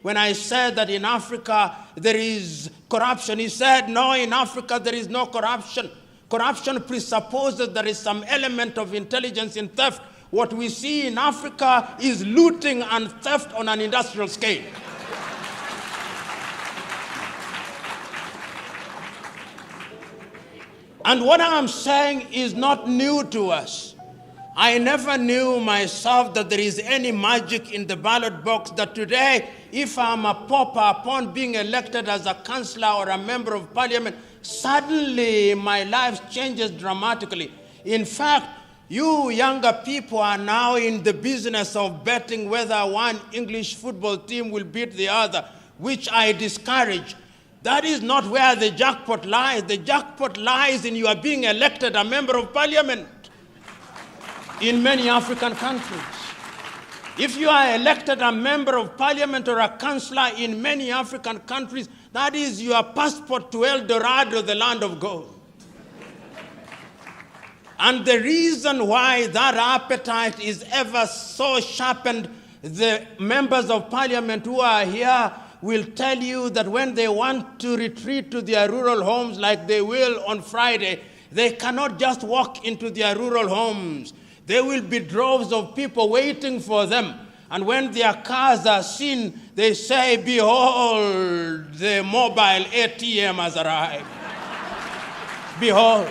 When I said that in Africa there is corruption, he said, no, in Africa there is no corruption. Corruption presupposes there is some element of intelligence in theft. What we see in Africa is looting and theft on an industrial scale. And what I'm saying is not new to us. I never knew myself that there is any magic in the ballot box, that today, if I'm a pauper, upon being elected as a councillor or a member of parliament, suddenly my life changes dramatically. In fact, you younger people are now in the business of betting whether one English football team will beat the other, which I discourage. That is not where the jackpot lies. The jackpot lies in you are being elected a member of parliament in many African countries. If you are elected a member of parliament or a councillor in many African countries, that is your passport to El Dorado, the land of gold. And the reason why that appetite is ever so sharpened, the members of parliament who are here will tell you that when they want to retreat to their rural homes like they will on Friday, they cannot just walk into their rural homes. There will be droves of people waiting for them. And when their cars are seen, they say, behold, the mobile ATM has arrived. Behold.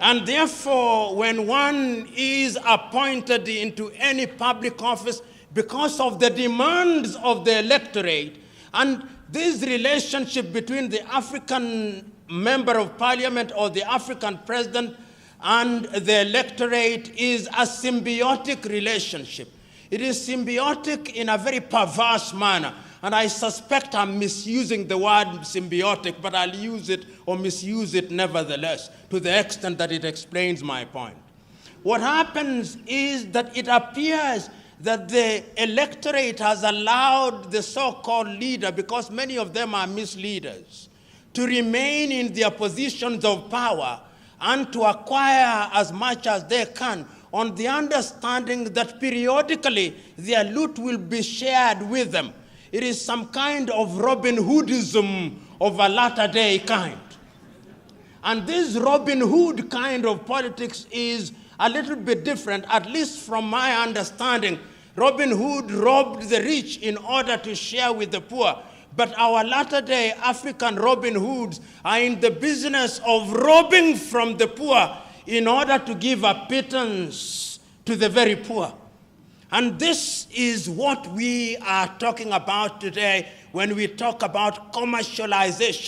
And therefore, when one is appointed into any public office, because of the demands of the electorate, and this relationship between the African member of parliament or the African president and the electorate is a symbiotic relationship. It is symbiotic in a very perverse manner. And I suspect I'm misusing the word symbiotic, but I'll use it or misuse it nevertheless, to the extent that it explains my point. What happens is that it appears that the electorate has allowed the so-called leader, because many of them are misleaders, to remain in their positions of power and to acquire as much as they can, on the understanding that periodically their loot will be shared with them. It is some kind of Robin Hoodism of a latter-day kind. And this Robin Hood kind of politics is a little bit different, at least from my understanding. Robin Hood robbed the rich in order to share with the poor. But our latter-day African Robin Hoods are in the business of robbing from the poor in order to give a pittance to the very poor. And this is what we are talking about today when we talk about commercialization.